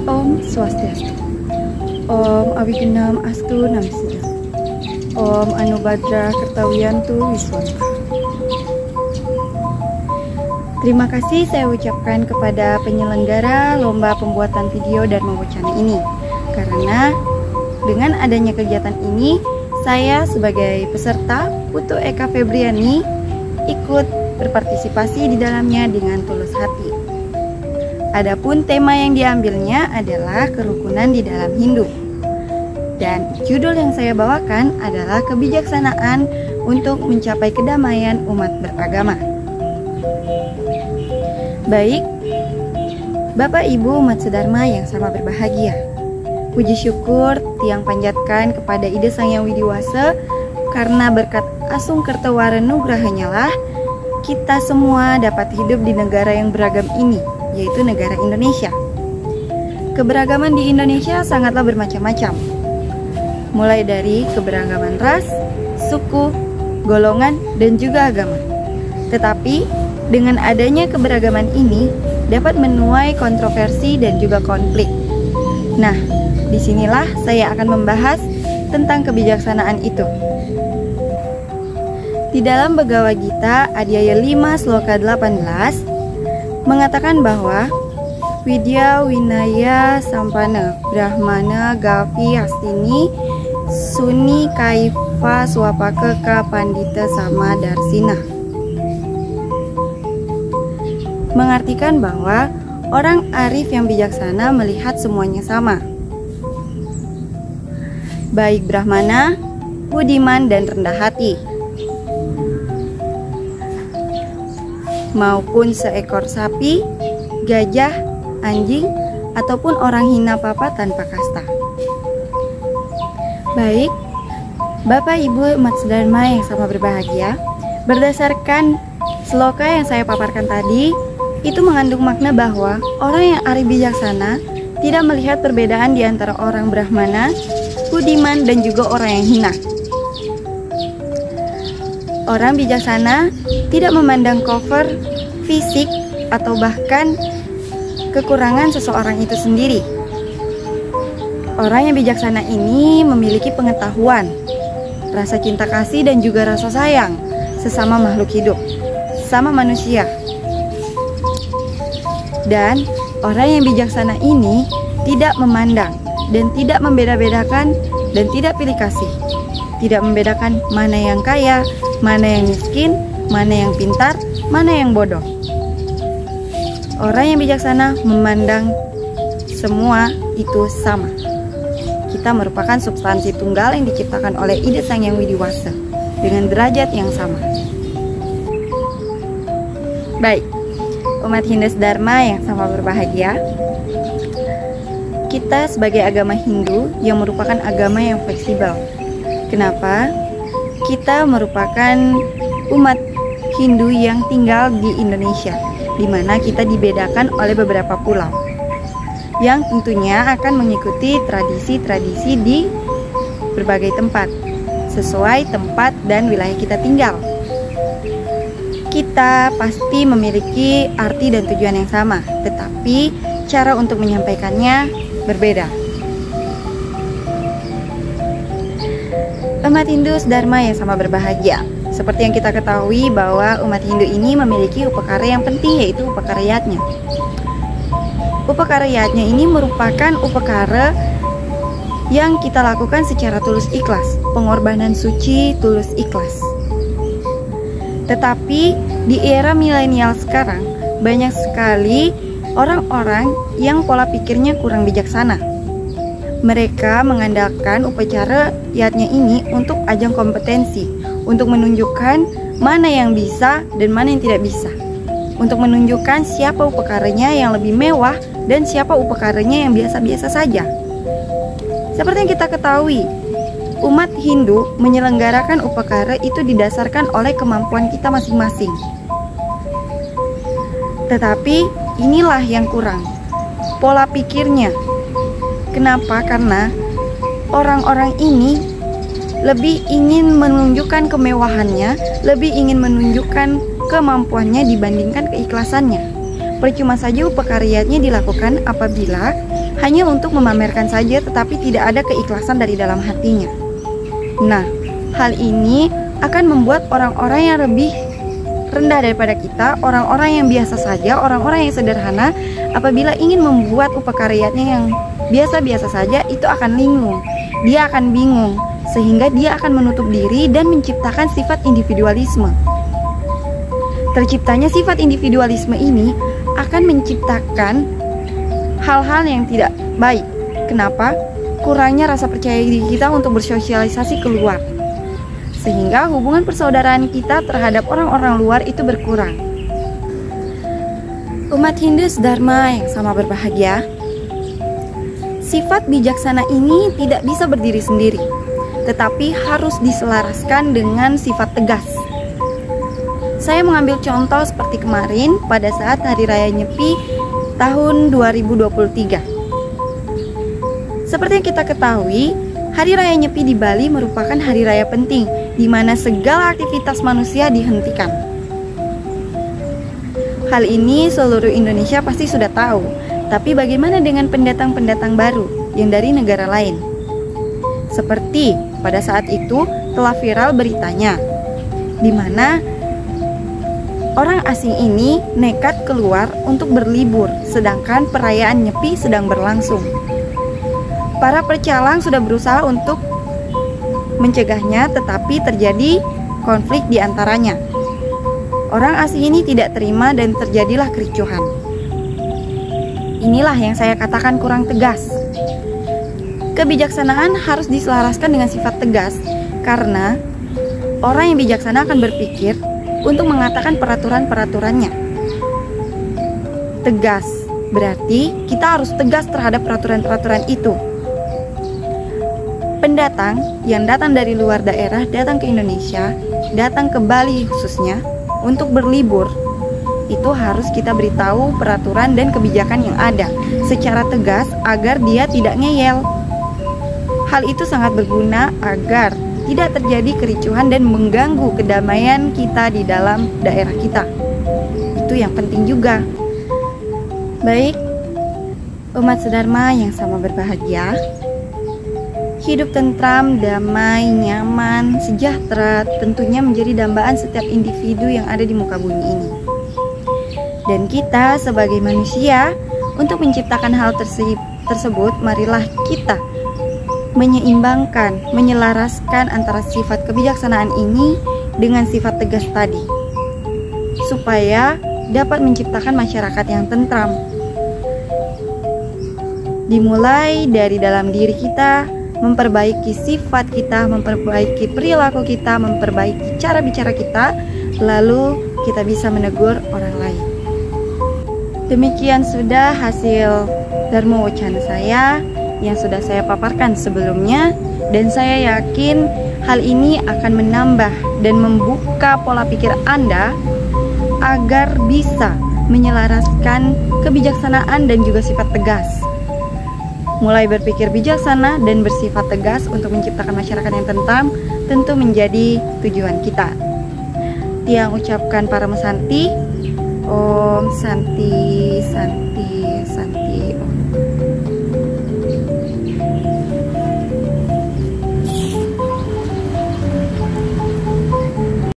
Om Swastiastu. Om Awigenam Astu Namisida. Om Anubhadra Kertawiyantu Wiswanta. Terima kasih saya ucapkan kepada penyelenggara lomba pembuatan video Dharma Wacana ini, karena dengan adanya kegiatan ini, saya sebagai peserta Putu Eka Febriani ikut berpartisipasi di dalamnya dengan tulus hati. Adapun tema yang diambilnya adalah kerukunan di dalam Hindu. Dan judul yang saya bawakan adalah kebijaksanaan untuk mencapai kedamaian umat beragama. Baik, Bapak Ibu umat sedharma yang sama berbahagia. Puji syukur tiang panjatkan kepada Ida Sang Hyang Widiwasa, karena berkat Asung Kertawara Nugrahanya lah kita semua dapat hidup di negara yang beragam ini, yaitu negara Indonesia. Keberagaman di Indonesia sangatlah bermacam-macam, mulai dari keberagaman ras, suku, golongan, dan juga agama. Tetapi dengan adanya keberagaman ini dapat menuai kontroversi dan juga konflik. Nah, disinilah saya akan membahas tentang kebijaksanaan itu. Di dalam Bhagavad Gita Adhyaya 5 Sloka 18 mengatakan bahwa Widya Winaya Sampana Brahmana Gavi Hastini Suni Kaiva Swapaka Ka Pandita Sama Darsina, mengartikan bahwa orang arif yang bijaksana melihat semuanya sama, baik Brahmana, budiman, dan rendah hati, maupun seekor sapi, gajah, anjing, ataupun orang hina papa tanpa kasta. Baik, Bapak Ibu umat sedharma yang sama berbahagia, berdasarkan sloka yang saya paparkan tadi, itu mengandung makna bahwa orang yang arif bijaksana tidak melihat perbedaan di antara orang Brahmana, budiman, dan juga orang yang hina. Orang bijaksana tidak memandang cover, fisik, atau bahkan kekurangan seseorang itu sendiri. Orang yang bijaksana ini memiliki pengetahuan, rasa cinta kasih, dan juga rasa sayang sesama makhluk hidup, sama manusia. Dan orang yang bijaksana ini tidak memandang dan tidak membeda-bedakan dan tidak pilih kasih. Tidak membedakan mana yang kaya, mana yang miskin, mana yang pintar, mana yang bodoh. Orang yang bijaksana memandang semua itu sama. Kita merupakan substansi tunggal yang diciptakan oleh Ida Sang Hyang Widiwasa dengan derajat yang sama. Baik, umat Hindu Dharma yang sama berbahagia, kita sebagai agama Hindu yang merupakan agama yang fleksibel. Kenapa? Kita merupakan umat Hindu yang tinggal di Indonesia, di mana kita dibedakan oleh beberapa pulau yang tentunya akan mengikuti tradisi-tradisi di berbagai tempat sesuai tempat dan wilayah kita tinggal. Kita pasti memiliki arti dan tujuan yang sama, tetapi cara untuk menyampaikannya berbeda. Umat Hindu Dharma yang sama berbahagia, seperti yang kita ketahui bahwa umat Hindu ini memiliki upakara yang penting, yaitu upakara yatnya. Upakara yatnya ini merupakan upakara yang kita lakukan secara tulus ikhlas, pengorbanan suci tulus ikhlas. Tetapi di era milenial sekarang, banyak sekali orang-orang yang pola pikirnya kurang bijaksana. Mereka mengandalkan upacara yatnya ini untuk ajang kompetensi, untuk menunjukkan mana yang bisa dan mana yang tidak bisa, untuk menunjukkan siapa upakaranya yang lebih mewah dan siapa upakaranya yang biasa-biasa saja. Seperti yang kita ketahui, umat Hindu menyelenggarakan upakara itu didasarkan oleh kemampuan kita masing-masing. Tetapi inilah yang kurang, pola pikirnya. Kenapa? Karena orang-orang ini lebih ingin menunjukkan kemewahannya, lebih ingin menunjukkan kemampuannya dibandingkan keikhlasannya. Percuma saja upakaryanya dilakukan apabila hanya untuk memamerkan saja tetapi tidak ada keikhlasan dari dalam hatinya. Nah, hal ini akan membuat orang-orang yang lebih rendah daripada kita, orang-orang yang biasa saja, orang-orang yang sederhana, apabila ingin membuat upakaryanya yang biasa-biasa saja, itu akan linglung. Dia akan bingung, sehingga dia akan menutup diri dan menciptakan sifat individualisme. Terciptanya sifat individualisme ini akan menciptakan hal-hal yang tidak baik. Kenapa? Kurangnya rasa percaya diri kita untuk bersosialisasi keluar, sehingga hubungan persaudaraan kita terhadap orang-orang luar itu berkurang. Umat Hindu Dharma yang sama berbahagia, sifat bijaksana ini tidak bisa berdiri sendiri, tetapi harus diselaraskan dengan sifat tegas. Saya mengambil contoh seperti kemarin pada saat Hari Raya Nyepi tahun 2023. Seperti yang kita ketahui, Hari Raya Nyepi di Bali merupakan hari raya penting di mana segala aktivitas manusia dihentikan. Hal ini seluruh Indonesia pasti sudah tahu, tapi bagaimana dengan pendatang-pendatang baru yang dari negara lain? Seperti pada saat itu telah viral beritanya, di mana orang asing ini nekat keluar untuk berlibur, sedangkan perayaan Nyepi sedang berlangsung. Para pecalang sudah berusaha untuk mencegahnya, tetapi terjadi konflik di antaranya. Orang asing ini tidak terima dan terjadilah kericuhan. Inilah yang saya katakan kurang tegas. Kebijaksanaan harus diselaraskan dengan sifat tegas, karena orang yang bijaksana akan berpikir untuk mengatakan peraturan-peraturannya. Tegas berarti kita harus tegas terhadap peraturan-peraturan itu. Pendatang yang datang dari luar daerah datang ke Indonesia, datang ke Bali khususnya untuk berlibur, itu harus kita beritahu peraturan dan kebijakan yang ada secara tegas agar dia tidak ngeyel. Hal itu sangat berguna agar tidak terjadi kericuhan dan mengganggu kedamaian kita di dalam daerah kita. Itu yang penting juga. Baik, umat sedharma yang sama berbahagia, hidup tentram, damai, nyaman, sejahtera tentunya menjadi dambaan setiap individu yang ada di muka bumi ini. Dan kita sebagai manusia, untuk menciptakan hal tersebut, marilah kita menyeimbangkan, menyelaraskan antara sifat kebijaksanaan ini dengan sifat tegas tadi, supaya dapat menciptakan masyarakat yang tentram. Dimulai dari dalam diri kita, memperbaiki sifat kita, memperbaiki perilaku kita, memperbaiki cara bicara kita, lalu kita bisa menegur orang lain. Demikian sudah hasil Dharma Wacana saya yang sudah saya paparkan sebelumnya, dan saya yakin hal ini akan menambah dan membuka pola pikir Anda agar bisa menyelaraskan kebijaksanaan dan juga sifat tegas. Mulai berpikir bijaksana dan bersifat tegas untuk menciptakan masyarakat yang tentram tentu menjadi tujuan kita. Tiang ucapkan para mesanti, Om Santi Santi Santi Om.